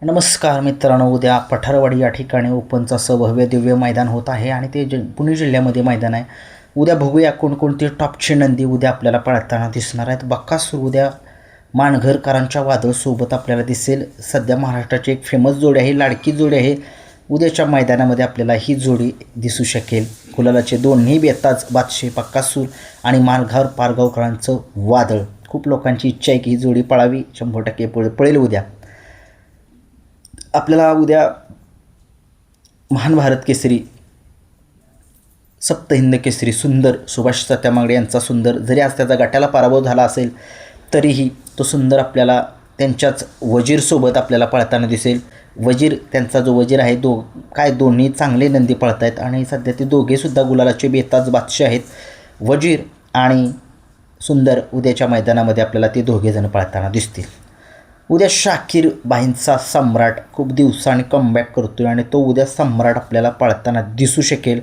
नमस्कार मित्रांनो, उद्या पठारवाडी या ठिकाणी ओपनचं असं भव्य दिव्य मैदान होत आहे आणि ते पुणे जिल्ह्यामध्ये मैदान आहे. उद्या बघूया कोणकोणते टॉपचे नंदी उद्या आपल्याला पळताना दिसणार आहेत. बक्कासूर उद्या मानघरकरांच्या वादळसोबत आपल्याला दिसेल. सध्या महाराष्ट्राची एक फेमस जोडी आहे, लाडकी जोडी आहे. उद्याच्या मैदानामध्ये आपल्याला ही जोडी दिसू शकेल. गुलालाचे दोन्ही बेताज बादशे बक्कासूर आणि मानघर पारगावकरांचं वादळ. खूप लोकांची इच्छा आहे की ही जोडी पळावी. 100% पळेल उद्या. आपल्याला उद्या महान भारत केसरी, सप्त हिंद केसरी सुंदर सुभाष सत्यामांगडे यांचा सुंदर, जरी आज त्याचा गटाला पराभव झाला असेल तरीही तो सुंदर आपल्याला त्यांच्याच वजीरसोबत आपल्याला पळताना दिसेल. वजीर, त्यांचा जो वजीर आहे दोन्ही चांगले नंदी पळत आहेत आणि सध्या ते दोघेसुद्धा गुलालाचे बेताज बादशाह आहेत. वजीर आणि सुंदर उद्याच्या मैदानामध्ये आपल्याला ते दोघेजण पळताना दिसतील. उद्या शाकीर बाईंचा सम्राट खूप दिवसांनी कमबॅक करतो आहे आणि तो उद्या सम्राट आपल्याला पळताना दिसू शकेल.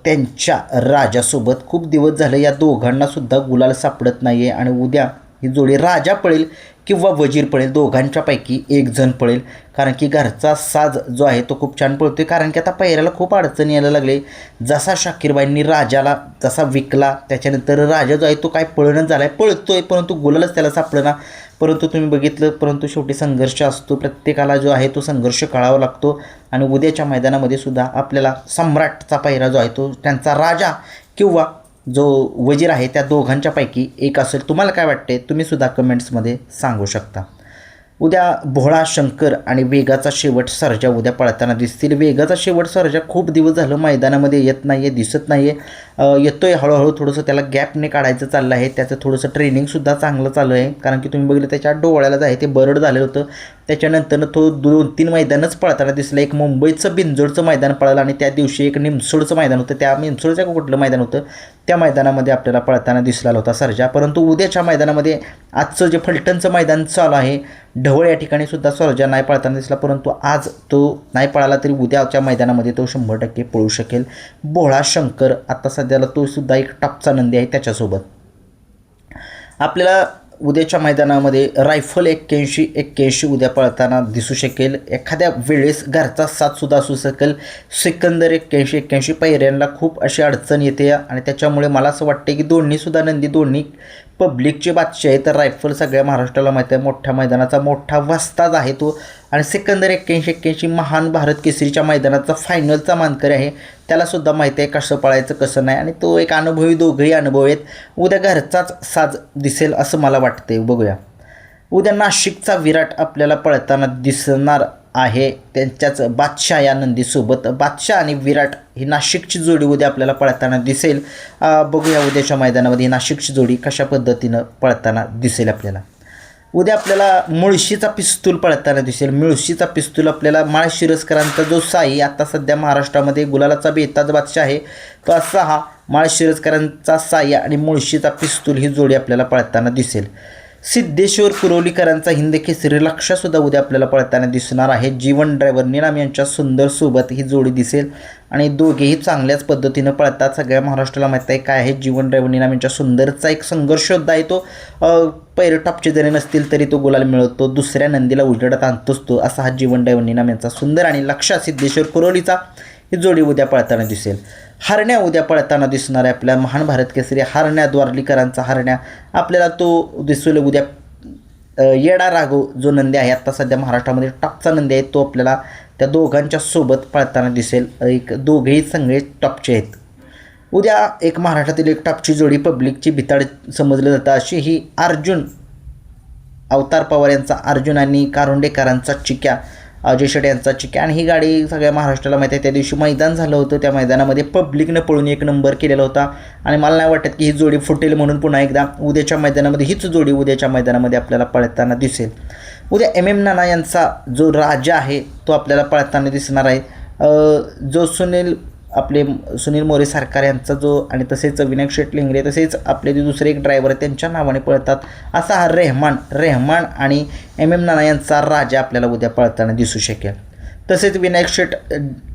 त्यांच्या राजासोबत खूप दिवस झाले या दोघांनासुद्धा गुलाल सापडत नाही आहे आणि उद्या ही जोडी राजा पळेल किंवा वजीर पळेल, दोघांच्यापैकी एक जण पळेल. कारण की घरचा साज जो आहे तो खूप छान पळतो आहे. कारण की आता पहिल्याला खूप अडचणी यायला लागले. जसा शाकीरबाईंनी राजाला जसा विकला त्याच्यानंतर राजा जो आहे तो काय पळणं झाला आहे, पळतो आहे परंतु गुलालच त्याला सापडेना. परंतु तुम्ही बघितलं, परंतु शेवटी संघर्ष असतो. प्रत्येकाला जो आहे तो संघर्ष काढावा लागतो आणि उद्याच्या मैदानामध्ये सुद्धा आपल्याला सम्राटचा पहिरा जो आहे तो त्यांचा राजा किंवा जो वजीर आहे त्या दोघांच्यापैकी एक असेल. तुम्हाला काय वाटते तुम्हीसुद्धा कमेंट्समध्ये सांगू शकता. उद्या भोळा शंकर आणि वेगाचा शेवट सर्जा उद्या पळताना दिसतील. वेगाचा शेवट सर्जा खूप दिवस झालं मैदानामध्ये येत नाही आहे, दिसत नाही आहे. येतो आहे हळूहळू, थोडंसं त्याला गॅपने काढायचं चाललं आहे. त्याचं थोडंसं ट्रेनिंगसुद्धा चांगलं चालू आहे. कारण की तुम्ही बघितलं त्याच्या डोळ्याला जे आहे ते बरड झालेलं होतं. त्याच्यानंतर तो 2-3 मैदानच पळताना दिसलं. एक मुंबईचं बिंजोडचं मैदान पळालं आणि त्या दिवशी एक निमसोडचं मैदान होतं. त्या निमसोडचं कुठलं मैदान होतं त्या मैदानामध्ये आपल्याला पळताना दिसला होता सर्जा. परंतु उद्याच्या मैदानामध्ये आजचं जे फलटणचं मैदान चालू आहे ढवळ या ठिकाणी सुद्धा सर्जा नाही पळताना दिसला. परंतु आज तो नाही पळाला तरी उद्याच्या मैदानामध्ये तो 100% पळू शकेल. भोळा शंकर आता सध्याला तो सुद्धा एक टॉपचा नंदी आहे. त्याच्यासोबत आपल्याला उद्याच्या मैदानामध्ये रायफल 81 उद्या पळताना दिसू शकेल. एखाद्या वेळेस घरचा साथसुद्धा असू शकेल. सिकंदर 81 पहिऱ्यांना खूप अशी अडचण येते आणि त्याच्यामुळे मला असं वाटते की दोन्हीसुद्धा नंदी दोन्ही पब्लिकचे बादशाह आहे. तर रायफल सगळ्या महाराष्ट्राला माहीत आहे, मोठ्या मैदानाचा मोठा वस्ताद आहे तो. आणि सिकंदर 81 महान भारत केसरीच्या मैदानाचा फायनलचा मानकरी आहे. त्यालासुद्धा माहिती आहे कसं पळायचं कसं नाही आणि तो एक अनुभवी, दोघंही अनुभव आहेत. उद्या घरचाच साज दिसेल असं मला वाटते. बघूया उद्या नाशिकचा विराट आपल्याला पळताना दिसणार आहे त्यांच्याच बादशाह या नंदीसोबत. बादशाह आणि विराट ही नाशिकची जोडी उद्या आपल्याला पळताना दिसेल. बघूया उद्याच्या मैदानामध्ये ही नाशिकची जोडी कशा पद्धतीनं पळताना दिसेल. आपल्याला उद्या आपल्याला मुळशीचा पिस्तूल पळताना दिसेल. मुळशीचा पिस्तूल आपल्याला माळशिरसकरांचा जो साई आता सध्या महाराष्ट्रामध्ये गुलालाचा बेताज बादशाह आहे तो असा हा माळशिरसकरांचा साई आणि मुळशीचा पिस्तूल ही जोडी आपल्याला पळताना दिसेल. सिद्धेश्वर कुरोलीकरांचा हिंद केसरी लक्षासुद्धा उद्या आपल्याला पळताना दिसणार आहे. जीवन ड्रायव्हर निनाम यांच्या सुंदरसोबत ही जोडी दिसेल आणि दोघेही चांगल्याच पद्धतीनं पळतात. सगळ्या महाराष्ट्राला माहीत आहे काय आहे जीवन ड्रायव्हर निनाम यांच्या सुंदरचा एक संघर्ष होता आहे. तो पहिरे टॉपचे जरी नसतील तरी तो गुलाल मिळवतो, दुसऱ्या नंदीला उजेडात आणतोच तो. असा हा जीवन ड्रायव्हर निनाम यांचा सुंदर आणि लक्षा सिद्धेश्वर कुरोलीचा ही जोडी उद्या पळताना दिसेल. हरण्या उद्या पळताना दिसणार आहे. आपल्या महान भारत केसरी हरण्या द्वारलीकरांचा हरण्या आपल्याला तो दिसेल उद्या. येडा राघव जो नंदी आहे आता सध्या महाराष्ट्रामध्ये टॉपचा नंदी आहे तो आपल्याला त्या दोघांच्या सोबत पळताना दिसेल. एक दोघेही सगळे टॉपचे आहेत. उद्या एक महाराष्ट्रातील एक टॉपची जोडी पब्लिकची भिताड समजलं जातं अशी ही अर्जुन अवतार पवार यांचा अर्जुन आणि कारुंडेकरांचा चिक्या, अजय शेट यांचा चिक्या. आणि ही गाडी सगळ्या महाराष्ट्राला माहिती आहे. त्या दिवशी मैदान झालं होतं, त्या मैदानामध्ये पब्लिकनं पळून 1 नंबर केलेला होता आणि मला नाही वाटत की ही जोडी फुटेल म्हणून पुन्हा एकदा उद्याच्या मैदानामध्ये हीच जोडी उद्याच्या मैदानामध्ये आपल्याला पळताना दिसेल. उद्या MM नाना यांचा जो राजा आहे तो आपल्याला पळताना दिसणार आहे. जो सुनील मोरे सरकार यांचा जो आणि तसेच विनायक शेट लिंगरे तसेच आपले जे दुसरे एक ड्रायव्हर त्यांच्या नावाने पळतात असा हा रेहमान आणि MM नाना यांचा राजा आपल्याला उद्या पळताना दिसू शकेल. तसेच विनायक शेट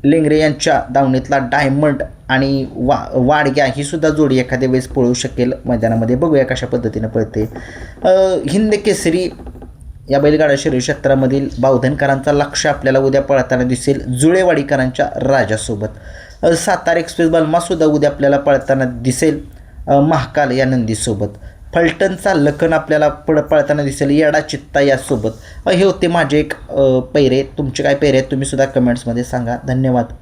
लिंगरे यांच्या दावणीतला डायमंड आणि वाडग्या ही सुद्धा जोडी एखाद्या वेळेस पळू शकेल मैदानामध्ये. बघूया कशा पद्धतीने पळते. हिंद केसरी या बैलगाडा शर्यत क्षेत्रामधील बावधनकरांचा लक्ष आपल्याला उद्या पळताना दिसेल जुळेवाडीकरांच्या राजासोबत. सातारा एक्सप्रेस बलमासुद्धा उद्या आपल्याला पळताना दिसेल महाकाल या नंदीसोबत. फलटणचा लखन आपल्याला पळताना दिसेल येडा चित्ता यासोबत. हे होते माझे एक पैरे. तुमचे काय पैरे आहेत तुम्ही सुद्धा कमेंट्समध्ये सांगा. धन्यवाद.